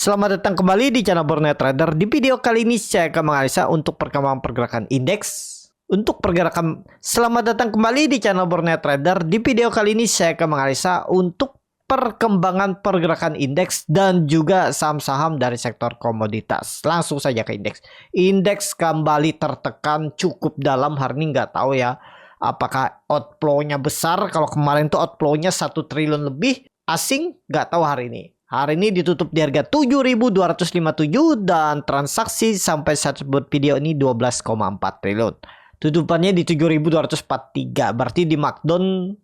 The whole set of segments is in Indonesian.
Selamat datang kembali di channel Borneo Trader. Di video kali ini saya akan menganalisa untuk perkembangan pergerakan indeks. Selamat datang kembali di channel Borneo Trader. Di video kali ini saya akan menganalisa untuk perkembangan pergerakan indeks dan juga saham-saham dari sektor komoditas. Langsung saja ke indeks. Indeks kembali tertekan cukup dalam hari ini, nggak tahu ya apakah outflow-nya besar. Kalau kemarin tuh outflow-nya 1 triliun lebih asing, nggak tahu hari ini. Hari ini ditutup di harga 7.257 dan transaksi sampai saat buat video ini 12,4 triliun. Tutupannya di 7.243, berarti di markdown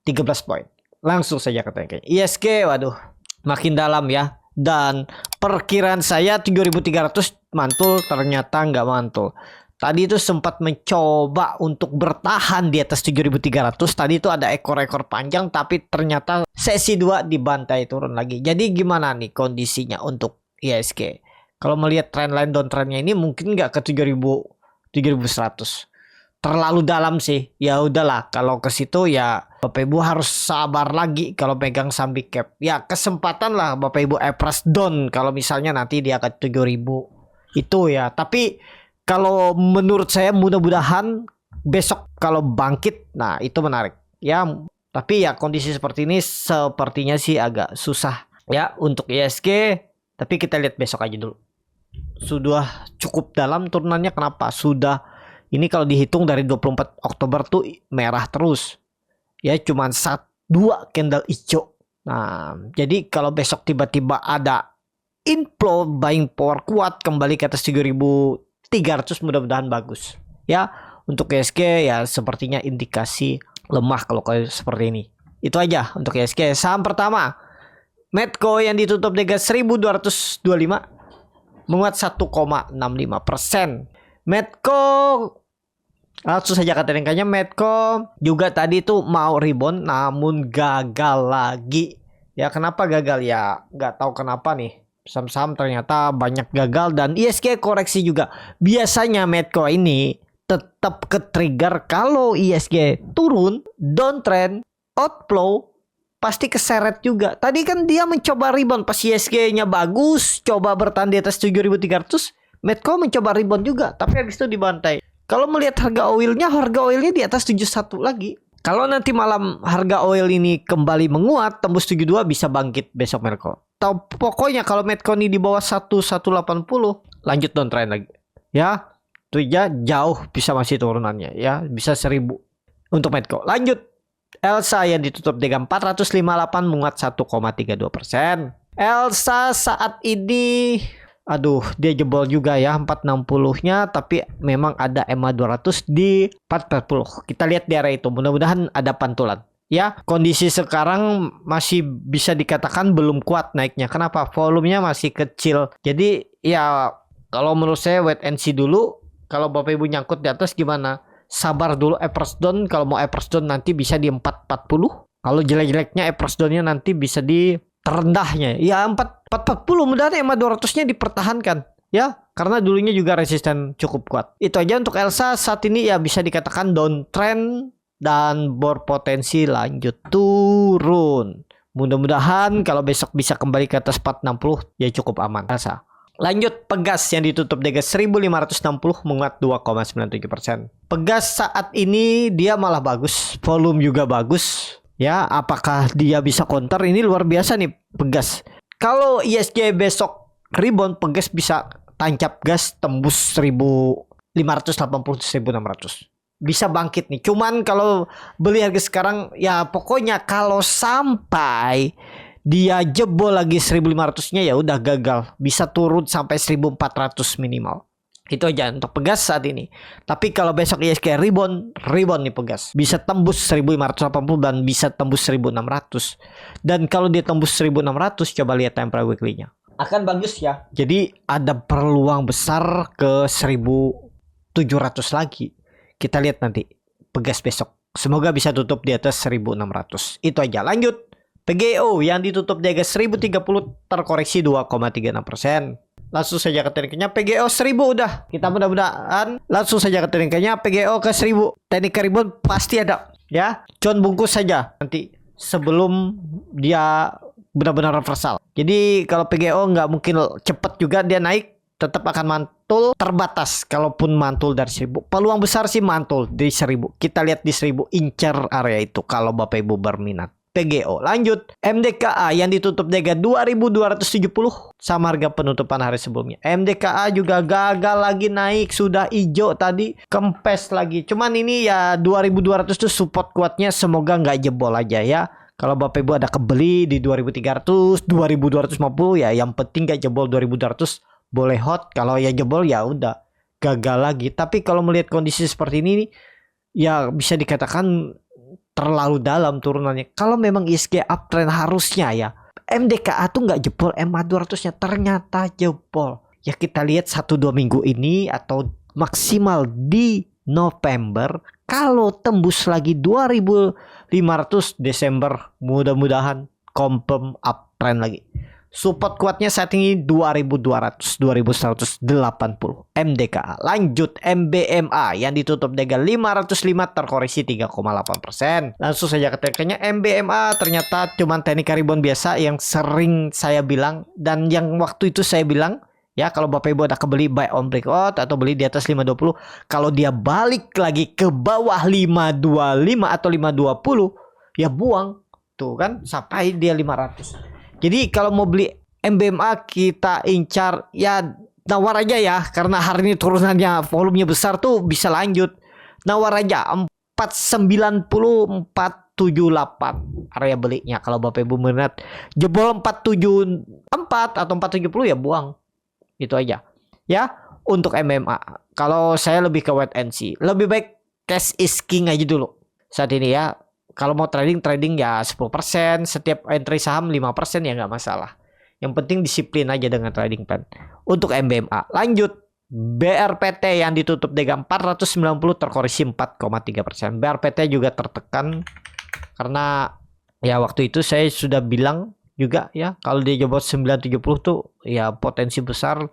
13 poin. Langsung saja ke TNK. ISG, waduh, makin dalam ya. Dan perkiraan saya 7.300 mantul, ternyata nggak mantul. Tadi itu sempat mencoba untuk bertahan di atas 7.300. Tadi itu ada ekor-ekor panjang, tapi ternyata sesi 2 dibantai turun lagi. Jadi gimana nih kondisinya untuk ISG? Kalau melihat trendline downtrendnya ini mungkin nggak ke 7.100. Terlalu dalam sih. Ya udahlah, kalau ke situ ya Bapak Ibu harus sabar lagi kalau pegang Sambic Cap. Ya kesempatan lah Bapak Ibu press down kalau misalnya nanti dia ke 7.000 itu ya. Tapi kalau menurut saya mudah-mudahan besok kalau bangkit, nah itu menarik ya. Tapi ya kondisi seperti ini sepertinya sih agak susah ya untuk ISG. Tapi kita lihat besok aja dulu. Sudah cukup dalam turunannya, kenapa? Sudah, ini kalau dihitung dari 24 Oktober tuh merah terus. Ya cuman 2 candle hijau. Nah jadi kalau besok tiba-tiba ada inflow buying power kuat kembali ke atas 7.300, mudah-mudahan bagus ya. Untuk ISG ya sepertinya indikasi lemah kalau kayak seperti ini. Itu aja untuk ISG. Saham pertama Medco yang ditutup di harga 1.225 menguat 1,65%. Medco langsung saja kata ringkanya, Medco juga tadi tuh mau rebound namun gagal lagi. Ya kenapa gagal ya? Nggak tahu kenapa nih. Saham-saham ternyata banyak gagal dan ISG koreksi juga. Biasanya Medco ini tetap ke trigger kalau ISG turun, downtrend, outflow pasti keseret juga. Tadi kan dia mencoba rebound pas ISG-nya bagus, coba bertahan di atas 7.300, Medco mencoba rebound juga, tapi habis itu dibantai. Kalau melihat harga oilnya di atas 71 lagi. Kalau nanti malam harga oil ini kembali menguat, tembus 72 bisa bangkit besok Medco. Pokoknya kalau Medco ini di bawah 180 lanjut downtrend lagi. Ya, itu ya jauh bisa masih turunannya ya, bisa 1.000 untuk Medco. Lanjut. Elsa yang ditutup dengan 458 menguat 1,32%. Elsa saat ini aduh, dia jebol juga ya 460-nya, tapi memang ada EMA 200 di 440. Kita lihat di area itu, mudah-mudahan ada pantulan. Ya, kondisi sekarang masih bisa dikatakan belum kuat naiknya. Kenapa? Volumenya masih kecil. Jadi ya kalau menurut saya wait and see dulu. Kalau Bapak Ibu nyangkut di atas gimana? Sabar dulu, press down. Kalau mau press down nanti bisa di 440. Kalau jelek-jeleknya press down-nya nanti bisa di terendahnya ya 440. Mudah-mudahan EMA 200-nya dipertahankan ya, karena dulunya juga resisten cukup kuat. Itu aja untuk Elsa saat ini ya, bisa dikatakan downtrend dan berpotensi lanjut turun. Mudah-mudahan kalau besok bisa kembali ke atas 460 ya cukup aman Elsa. Lanjut Pegas yang ditutup di 1.560 menguat 2,97%. Pegas saat ini dia malah bagus, volume juga bagus. Ya, apakah dia bisa counter? Ini luar biasa nih Pegas. Kalau ISG besok rebound, Pegas bisa tancap gas tembus 1.580 1.600. Bisa bangkit nih. Cuman kalau beli harga sekarang ya pokoknya kalau sampai dia jebol lagi 1.500-nya ya udah gagal. Bisa turun sampai 1.400 minimal. Itu aja untuk Pegas saat ini. Tapi kalau besok ISG rebound nih Pegas. Bisa tembus 1.580 dan bisa tembus 1.600. Dan kalau dia tembus 1.600, coba lihat temporary weekly-nya. Akan bagus ya. Jadi ada peluang besar ke 1.700 lagi. Kita lihat nanti Pegas besok. Semoga bisa tutup di atas 1.600. Itu aja. Lanjut. PGO yang ditutup di harga 1.030 terkoreksi 2,36%. Langsung saja ke tekniknya PGO 1000 udah. Kita mudah-mudahan langsung saja ke tekniknya PGO ke 1000. Teknik rebound pasti ada ya. Cuan bungkus saja nanti sebelum dia benar-benar reversal. Jadi kalau PGO nggak mungkin cepet juga dia naik, tetap akan mantul terbatas. Kalaupun mantul dari 1000, peluang besar sih mantul di 1000. Kita lihat di 1000, incer area itu kalau Bapak Ibu berminat. PGO. Lanjut, MDKA yang ditutup di harga 2270 sama harga penutupan hari sebelumnya. MDKA juga gagal lagi naik, sudah hijau tadi, kempes lagi. Cuman ini ya 2200 tuh support kuatnya, semoga nggak jebol aja ya. Kalau Bapak Ibu ada kebeli di 2300, 2250 ya, yang penting nggak jebol 2200 boleh hot. Kalau ya jebol ya udah gagal lagi. Tapi kalau melihat kondisi seperti ini ya bisa dikatakan terlalu dalam turunannya. Kalau memang ISG uptrend harusnya ya MDKA tuh nggak jebol MA 200-nya, ternyata jebol. Ya kita lihat 1-2 minggu ini atau maksimal di November, kalau tembus lagi 2500 Desember, mudah-mudahan confirm uptrend lagi. Support kuatnya saat ini 2200, 2180 MDKA. Lanjut, MBMA yang ditutup dengan 505 terkoreksi 3,8%. Langsung saja ke tekniknya. MBMA ternyata cuma teknik rebound biasa yang sering saya bilang, dan yang waktu itu saya bilang ya, kalau Bapak Ibu ada kebeli buy on breakout atau beli di atas 520, kalau dia balik lagi ke bawah 525 atau 520 ya buang. Tuh kan sampai dia 500. Jadi kalau mau beli MBMA kita incar ya nawar aja ya, karena hari ini turunannya volumenya besar tuh bisa lanjut. Nawar aja 490 478 area belinya kalau Bapak Ibu minat. Jebol 474 atau 470 ya buang. Itu aja. Ya, untuk MBMA. Kalau saya lebih ke wait and see. Lebih baik cash is king aja dulu saat ini ya. Kalau mau trading ya 10%, setiap entry saham 5% ya nggak masalah. Yang penting disiplin aja dengan trading plan. Untuk MBMA. Lanjut, BRPT yang ditutup dengan 490 terkoreksi 4,3%. BRPT juga tertekan karena ya waktu itu saya sudah bilang juga ya, kalau dia jebol 970 tuh ya potensi besar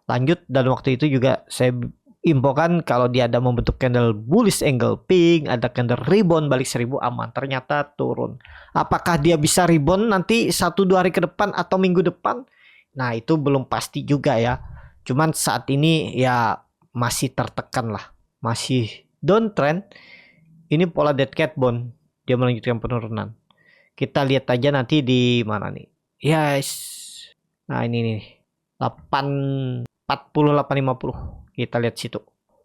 lanjut, dan waktu itu juga saya infokan kalau dia ada membentuk candle bullish angle pink, ada candle rebound balik 1000 aman. Ternyata turun. Apakah dia bisa rebound nanti 1-2 hari ke depan atau minggu depan? Nah, itu belum pasti juga ya. Cuman saat ini ya masih tertekan lah. Masih downtrend. Ini pola dead cat bond. Dia melanjutkan penurunan. Kita lihat aja nanti di mana nih. Yes. Nah, ini nih. 840 850. Kita lihat situ.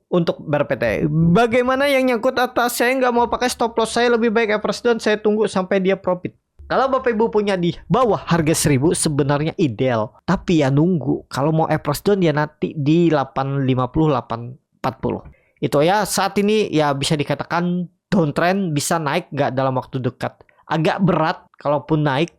Untuk BRPT, bagaimana yang nyangkut atas, saya nggak mau pakai stop loss, saya lebih baik average down, saya tunggu sampai dia profit. Kalau Bapak Ibu punya di bawah harga 1000 sebenarnya ideal, tapi ya nunggu. Kalau mau average down ya nanti di 850 840. Itu ya, saat ini ya bisa dikatakan downtrend, bisa naik nggak dalam waktu dekat. Agak berat kalaupun naik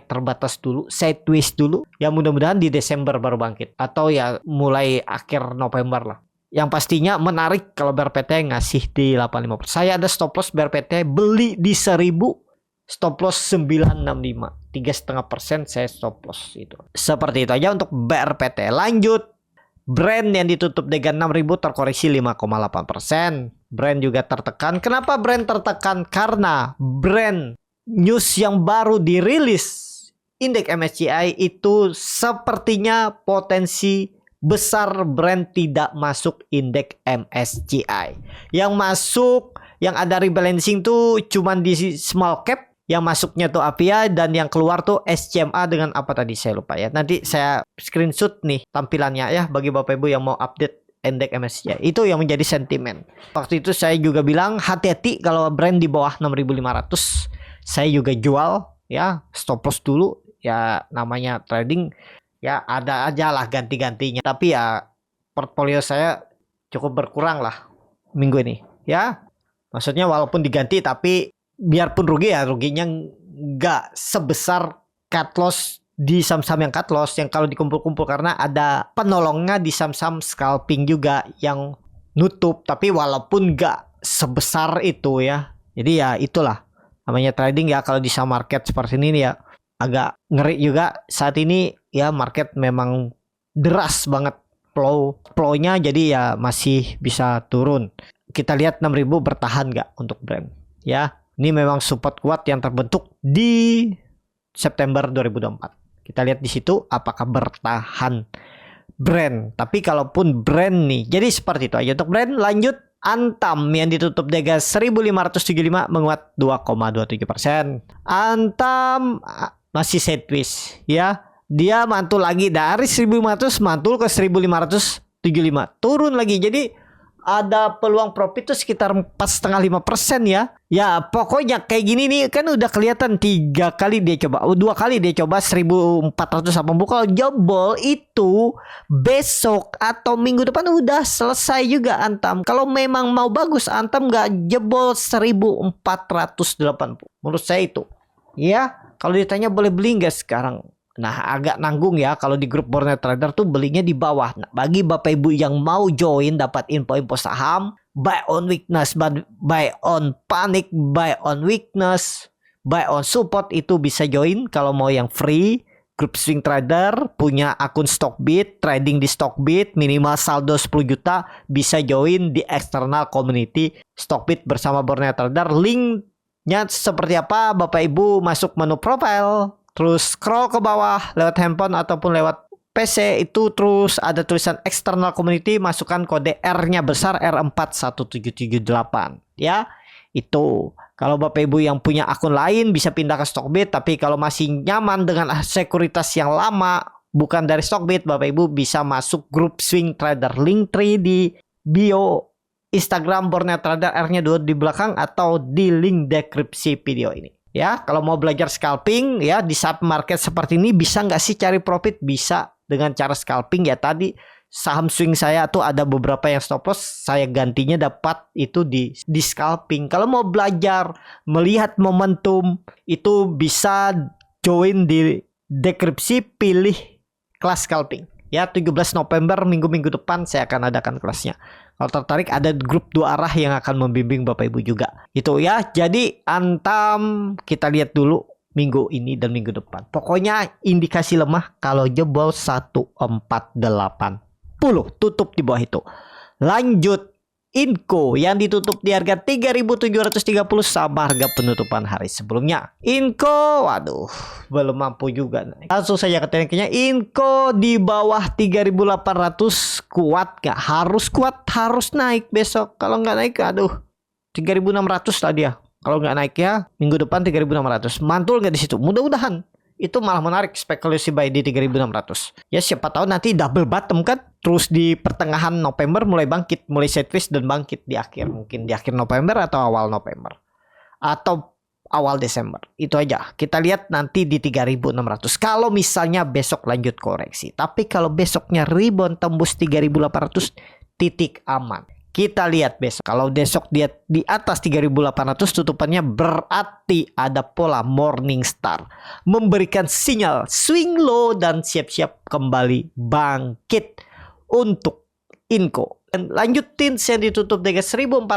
terbatas dulu, sideways dulu. Ya mudah-mudahan di Desember baru bangkit, atau ya mulai akhir November lah. Yang pastinya menarik kalau BRPT ngasih di 850. Saya ada stop loss BRPT beli di 1000, stop loss 965, 3,5% saya stop loss itu. Seperti itu aja untuk BRPT. Lanjut, Brand yang ditutup dengan 6000 terkoreksi 5,8%. Brand juga tertekan. Kenapa Brand tertekan? Karena Brand news yang baru dirilis indeks MSCI itu sepertinya potensi besar Brand tidak masuk indeks MSCI. Yang masuk, yang ada rebalancing tuh cuman di small cap. Yang masuknya tuh Avia, dan yang keluar tuh SCMA dengan apa tadi saya lupa ya. Nanti saya screenshot nih tampilannya ya bagi Bapak Ibu yang mau update indeks MSCI. Itu yang menjadi sentimen. Waktu itu saya juga bilang hati-hati kalau Brand di bawah 6.500. Saya juga jual ya, stop loss dulu ya, namanya trading. Ya ada aja lah ganti-gantinya. Tapi ya portfolio saya cukup berkurang lah minggu ini. Ya maksudnya walaupun diganti tapi biarpun rugi ya ruginya nggak sebesar cut loss di saham-saham yang cut loss. Yang kalau dikumpul-kumpul karena ada penolongnya di saham-saham scalping juga yang nutup. Tapi walaupun nggak sebesar itu ya. Jadi ya itulah namanya trading ya. Kalau di saham market seperti ini ya agak ngeri juga saat ini ya, market memang deras banget flow-nya, jadi ya masih bisa turun. Kita lihat 6000 bertahan nggak untuk Brand ya. Ini memang support kuat yang terbentuk di September 2024. Kita lihat di situ apakah bertahan brand. Tapi kalaupun brand nih, jadi seperti itu aja untuk brand. Lanjut, Antam yang ditutup di harga 1575 menguat 2,27%. Antam masih sideways ya. Dia mantul lagi dari 1500 mantul ke 1575, turun lagi. Jadi ada peluang profit tuh sekitar 4,5% ya. Ya pokoknya kayak gini nih kan udah kelihatan 3 kali dia coba. 2 kali dia coba 1480. Kalau jebol itu besok atau minggu depan udah selesai juga Antam. Kalau memang mau bagus Antam nggak jebol 1480. Menurut saya itu. Ya kalau ditanya boleh beli nggak sekarang? Nah agak nanggung ya kalau di grup Borneo Trader tuh belinya di bawah. Nah, bagi Bapak Ibu yang mau join dapat info-info saham, buy on weakness, buy on panic, buy on weakness, buy on support, itu bisa join kalau mau yang free. Grup Swing Trader punya akun Stockbit, trading di Stockbit, minimal saldo 10 juta, bisa join di external community Stockbit bersama Borneo Trader. Linknya seperti apa? Bapak Ibu masuk menu profile, terus scroll ke bawah lewat handphone ataupun lewat PC, itu terus ada tulisan external community, masukkan kode R-nya besar R41778 ya. Itu kalau Bapak Ibu yang punya akun lain bisa pindah ke Stockbit, tapi kalau masih nyaman dengan sekuritas yang lama bukan dari Stockbit, Bapak Ibu bisa masuk grup Swing Trader, Linktree di bio Instagram Borneo Trader, R-nya 2 di belakang atau di link deskripsi video ini. Ya, kalau mau belajar scalping ya di saat market seperti ini, bisa nggak sih cari profit? Bisa dengan cara scalping ya. Tadi saham swing saya tuh ada beberapa yang stop loss, saya gantinya dapat itu di scalping. Kalau mau belajar melihat momentum itu bisa join di deskripsi, pilih kelas scalping. Ya 17 November minggu-minggu depan saya akan adakan kelasnya. Kalau tertarik ada grup 2 arah yang akan membimbing Bapak Ibu juga. Itu ya. Jadi Antam kita lihat dulu minggu ini dan minggu depan. Pokoknya indikasi lemah kalau jebol 1480. Tutup di bawah itu. Lanjut Inco yang ditutup di harga 3.730 sama harga penutupan hari sebelumnya. Inco, waduh, belum mampu juga. Langsung saja ke tekniknya. Inco di bawah 3.800 kuat gak? Harus kuat, harus naik besok. Kalau nggak naik, aduh, 3.600 tadi ya. Kalau nggak naik ya, minggu depan 3.600. Mantul nggak di situ? Mudah-mudahan. Itu malah menarik spekulasi buy di 3.600. Ya siapa tahu nanti double bottom kan. Terus di pertengahan November mulai bangkit, mulai sideways dan bangkit di akhir. Mungkin di akhir November atau awal November. Atau awal Desember. Itu aja. Kita lihat nanti di 3.600. Kalau misalnya besok lanjut koreksi. Tapi kalau besoknya rebound tembus 3.800, titik aman. Kita lihat besok. Kalau besok dia di atas 3.800 tutupannya, berarti ada pola morning star. Memberikan sinyal swing low dan siap-siap kembali bangkit untuk Inco. Dan lanjut TINS yang ditutup dengan 1.450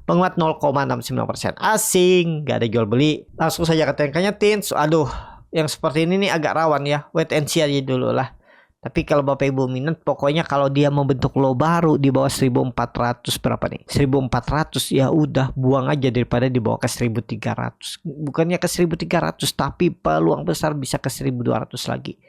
penguat 0,69%. Asing, gak ada jual beli. Langsung saja ke TNK-nya TINS. Aduh, yang seperti ini nih agak rawan ya. Wait and see aja dulu lah. Tapi kalau Bapak Ibu minat, pokoknya kalau dia membentuk low baru di bawah 1400 berapa nih? 1400 ya udah buang aja daripada dibawa ke 1300. Bukannya ke 1300 tapi peluang besar bisa ke 1200 lagi.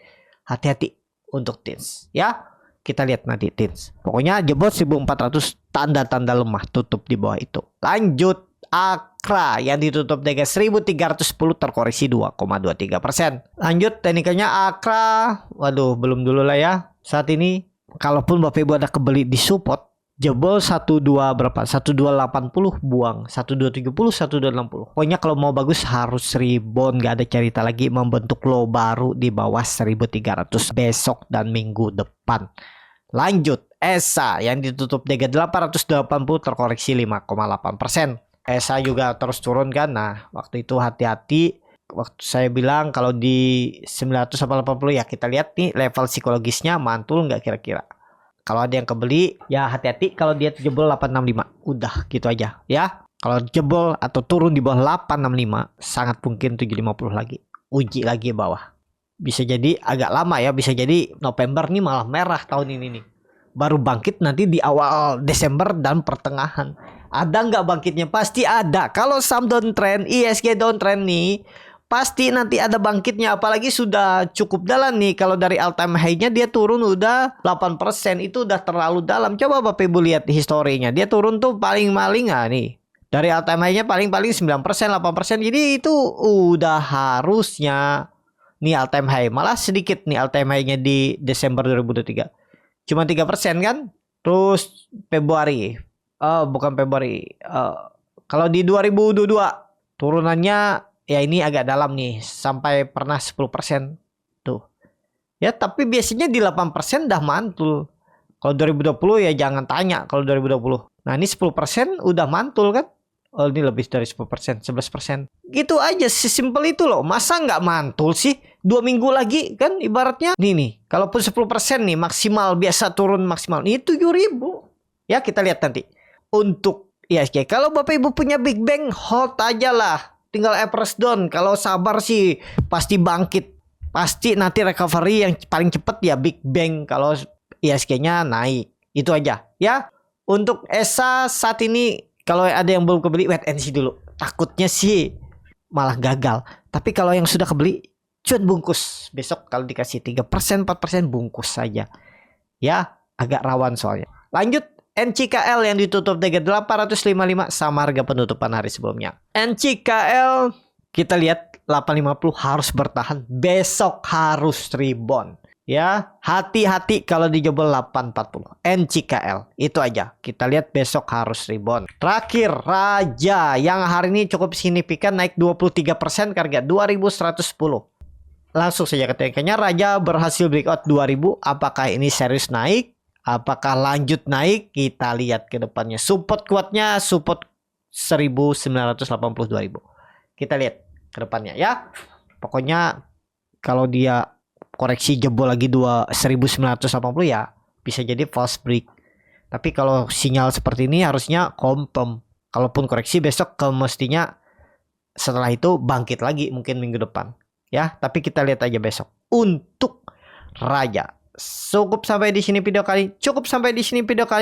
Hati-hati untuk TINS ya. Kita lihat nanti TINS. Pokoknya jebol 1400, tanda-tanda lemah tutup di bawah itu. Lanjut Akra yang ditutup dengan 1310 terkoreksi 2,23%. Lanjut teknikanya Akra. Waduh, belum dulu lah ya. Saat ini kalaupun Bapak Ibu ada kebeli di support, jebol 12 berapa? 1280 buang, 1270, 1260. Pokoknya kalau mau bagus harus rebound, gak ada cerita lagi, membentuk low baru di bawah 1300 besok dan minggu depan. Lanjut ESA yang ditutup dengan 880 terkoreksi 5,8%. ESA juga terus turun kan. Nah waktu itu hati-hati. Waktu saya bilang kalau di 980 ya kita lihat nih level psikologisnya mantul nggak kira-kira. Kalau ada yang kebeli ya hati-hati kalau dia jebol 865. Udah gitu aja ya. Kalau jebol atau turun di bawah 865 sangat mungkin 750 lagi. Uji lagi bawah. Bisa jadi agak lama ya. Bisa jadi November nih malah merah tahun ini nih. Baru bangkit nanti di awal Desember dan pertengahan. Ada nggak bangkitnya? Pasti ada. Kalau saham downtrend, ISG downtrend nih, pasti nanti ada bangkitnya, apalagi sudah cukup dalam nih. Kalau dari all time high-nya dia turun udah 8%, itu udah terlalu dalam. Coba Bapak Ibu lihat historinya, dia turun tuh paling-paling nih. Dari all time high-nya paling-paling 9%, 8%. Jadi itu udah harusnya nih all time high. Malah sedikit nih all time high-nya di Desember 2023. Cuma 3% kan? Terus Februari. Bukan Februari. Kalau di 2022 turunannya ya ini agak dalam nih, sampai pernah 10% tuh. Ya tapi biasanya di 8% udah mantul. Kalau 2020 ya jangan tanya kalau 2020. Nah ini 10% udah mantul kan. Oh ini lebih dari 10%, 11%. Gitu aja, sesimpel itu loh. Masa nggak mantul sih? 2 minggu lagi kan ibaratnya. Nih, kalaupun 10% nih maksimal, biasa turun maksimal. Ini 7.000. Ya kita lihat nanti. Untuk IHSG, kalau Bapak Ibu punya Big Bang, hold aja lah. Tinggal Everest down. Kalau sabar sih pasti bangkit. Pasti nanti recovery yang paling cepat ya Big Bang. Kalau IHSG-nya naik. Itu aja ya. Untuk ESA saat ini kalau ada yang belum kebeli, wait and see dulu. Takutnya sih malah gagal. Tapi kalau yang sudah kebeli, cuan bungkus. Besok kalau dikasih 3%, 4% bungkus saja. Ya agak rawan soalnya. Lanjut. NCKL yang ditutup dengan 855 sama harga penutupan hari sebelumnya. NCKL kita lihat 850 harus bertahan, besok harus rebound. Ya, hati-hati kalau dijebol 840. NCKL itu aja. Kita lihat besok harus rebound. Terakhir Raja yang hari ini cukup signifikan naik 23% ke harga 2110. Langsung saja kayaknya Raja berhasil breakout 2000. Apakah ini serius naik? Apakah lanjut naik? Kita lihat ke depannya. Support kuatnya support 1982.000. Kita lihat ke depannya ya. Pokoknya kalau dia koreksi jebol lagi 1980 ya bisa jadi false break. Tapi kalau sinyal seperti ini harusnya confirm. Kalaupun koreksi besok mestinya setelah itu bangkit lagi mungkin minggu depan. Ya, tapi kita lihat aja besok. Untuk Raja. Cukup sampai di sini video kali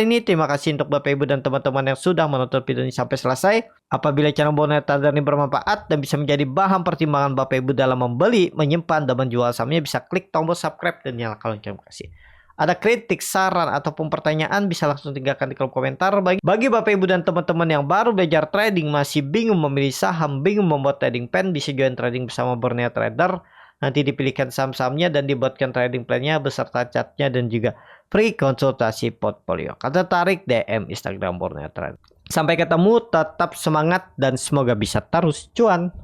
ini. Terima kasih untuk Bapak Ibu dan teman-teman yang sudah menonton video ini sampai selesai. Apabila channel Borneo Trader ini bermanfaat dan bisa menjadi bahan pertimbangan Bapak Ibu dalam membeli, menyimpan dan menjual sahamnya, bisa klik tombol subscribe dan nyalakan lonceng notifikasi. Ada kritik, saran ataupun pertanyaan bisa langsung tinggalkan di kolom komentar. Bagi Bapak Ibu dan teman-teman yang baru belajar trading, masih bingung memilih saham, bingung membuat trading plan, bisa join trading bersama Borneo Trader. Nanti dipilihkan saham-sahamnya dan dibuatkan trading plan-nya beserta chartnya dan juga free konsultasi portfolio. Kalau tertarik DM Instagram Borneo Trader. Sampai ketemu, tetap semangat dan semoga bisa terus cuan.